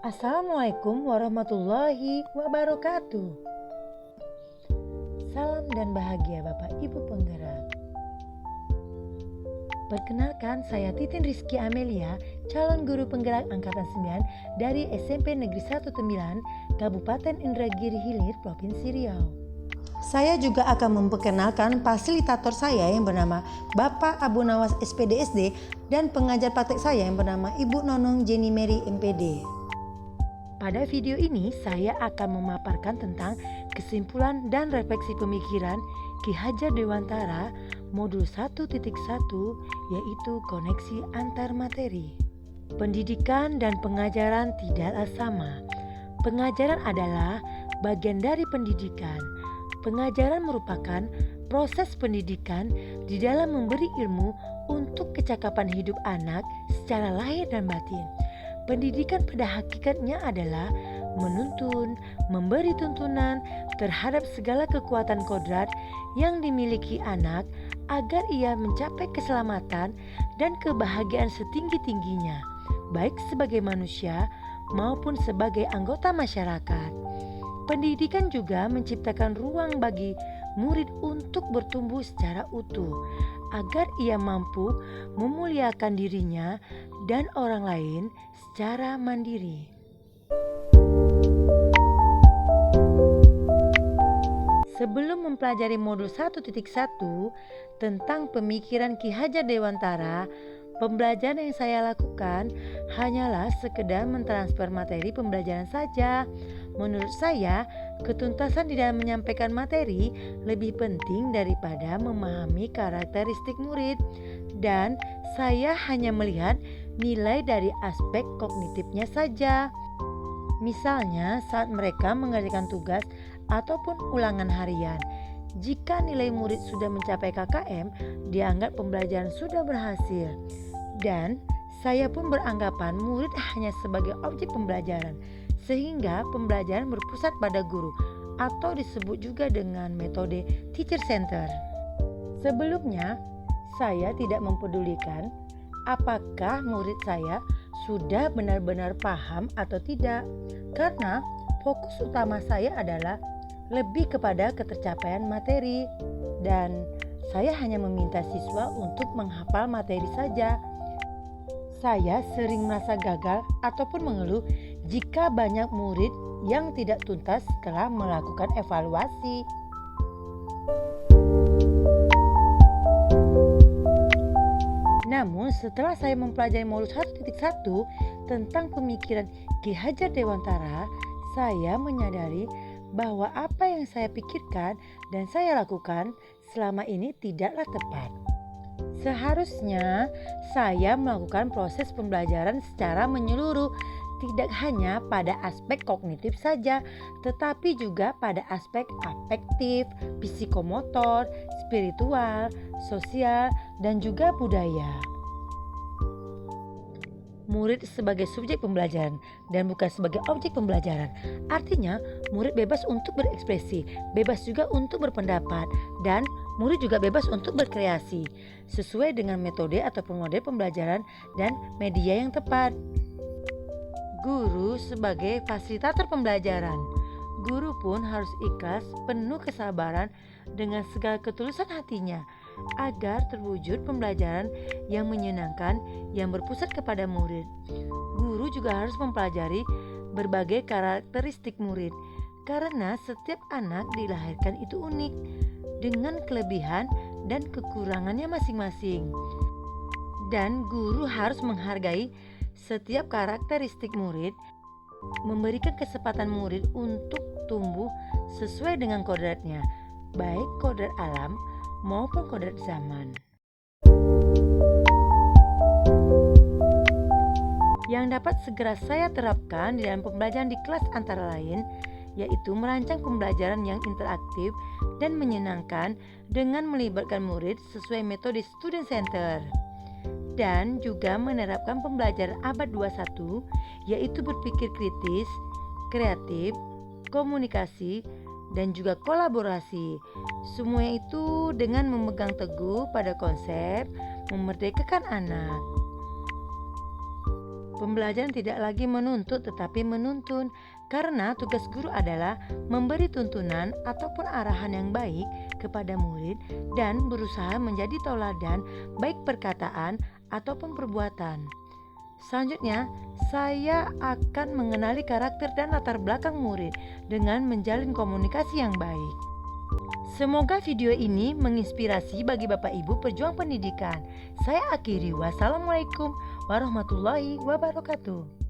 Assalamualaikum warahmatullahi wabarakatuh. Salam dan bahagia Bapak Ibu penggerak. Perkenalkan, saya Titin Rizky Amelia, calon guru penggerak angkatan 9 dari SMP Negeri 19 Kabupaten Indragiri Hilir, Provinsi Riau. Saya juga akan memperkenalkan fasilitator saya yang bernama Bapak Abu Nawas SPDSD dan pengajar praktek saya yang bernama Ibu Nonong Jenny Mary MPD. Pada video ini saya akan memaparkan tentang kesimpulan dan refleksi pemikiran Ki Hajar Dewantara modul 1.1 yaitu koneksi antar materi. Pendidikan dan pengajaran tidaklah sama. Pengajaran adalah bagian dari pendidikan. Pengajaran merupakan proses pendidikan di dalam memberi ilmu untuk kecakapan hidup anak secara lahir dan batin. Pendidikan pada hakikatnya adalah menuntun, memberi tuntunan terhadap segala kekuatan kodrat yang dimiliki anak agar ia mencapai keselamatan dan kebahagiaan setinggi-tingginya, baik sebagai manusia maupun sebagai anggota masyarakat. Pendidikan juga menciptakan ruang bagi murid untuk bertumbuh secara utuh, agar ia mampu memuliakan dirinya dan orang lain secara mandiri. Sebelum mempelajari modul 1.1 tentang pemikiran Ki Hajar Dewantara, pembelajaran yang saya lakukan hanyalah sekedar mentransfer materi pembelajaran saja. Menurut saya, ketuntasan di dalam menyampaikan materi lebih penting daripada memahami karakteristik murid, dan saya hanya melihat nilai dari aspek kognitifnya saja. Misalnya saat mereka mengerjakan tugas ataupun ulangan harian, jika nilai murid sudah mencapai KKM, dianggap pembelajaran sudah berhasil. Dan saya pun beranggapan murid hanya sebagai objek pembelajaran, sehingga pembelajaran berpusat pada guru atau disebut juga dengan metode teacher center. Sebelumnya, saya tidak mempedulikan apakah murid saya sudah benar-benar paham atau tidak, karena fokus utama saya adalah lebih kepada ketercapaian materi, dan saya hanya meminta siswa untuk menghafal materi saja. Saya sering merasa gagal ataupun mengeluh jika banyak murid yang tidak tuntas setelah melakukan evaluasi. Namun setelah saya mempelajari modul 1.1 tentang pemikiran Ki Hajar Dewantara, saya menyadari bahwa apa yang saya pikirkan dan saya lakukan selama ini tidaklah tepat. Seharusnya saya melakukan proses pembelajaran secara menyeluruh, tidak hanya pada aspek kognitif saja, tetapi juga pada aspek afektif, psikomotor, spiritual, sosial, dan juga budaya. Murid sebagai subjek pembelajaran dan bukan sebagai objek pembelajaran. Artinya, murid bebas untuk berekspresi, bebas juga untuk berpendapat, dan murid juga bebas untuk berkreasi sesuai dengan metode ataupun model pembelajaran dan media yang tepat. Guru sebagai fasilitator pembelajaran. Guru pun harus ikhlas, penuh kesabaran dengan segala ketulusan hatinya agar terwujud pembelajaran yang menyenangkan yang berpusat kepada murid. Guru juga harus mempelajari berbagai karakteristik murid, karena setiap anak dilahirkan itu unik dengan kelebihan dan kekurangannya masing-masing. Dan guru harus menghargai setiap karakteristik murid, memberikan kesempatan murid untuk tumbuh sesuai dengan kodratnya, baik kodrat alam maupun kodrat zaman. Yang dapat segera saya terapkan di dalam pembelajaran di kelas antara lain, yaitu merancang pembelajaran yang interaktif dan menyenangkan dengan melibatkan murid sesuai metode student center, dan juga menerapkan pembelajaran abad 21, yaitu berpikir kritis, kreatif, komunikasi, dan juga kolaborasi. Semua itu dengan memegang teguh pada konsep memerdekakan anak. Pembelajaran tidak lagi menuntut tetapi menuntun, karena tugas guru adalah memberi tuntunan ataupun arahan yang baik kepada murid dan berusaha menjadi tauladan baik perkataan ataupun perbuatan. Selanjutnya, saya akan mengenali karakter dan latar belakang murid dengan menjalin komunikasi yang baik. Semoga video ini menginspirasi bagi Bapak Ibu pejuang pendidikan. Saya akhiri, wassalamualaikum warahmatullahi wabarakatuh.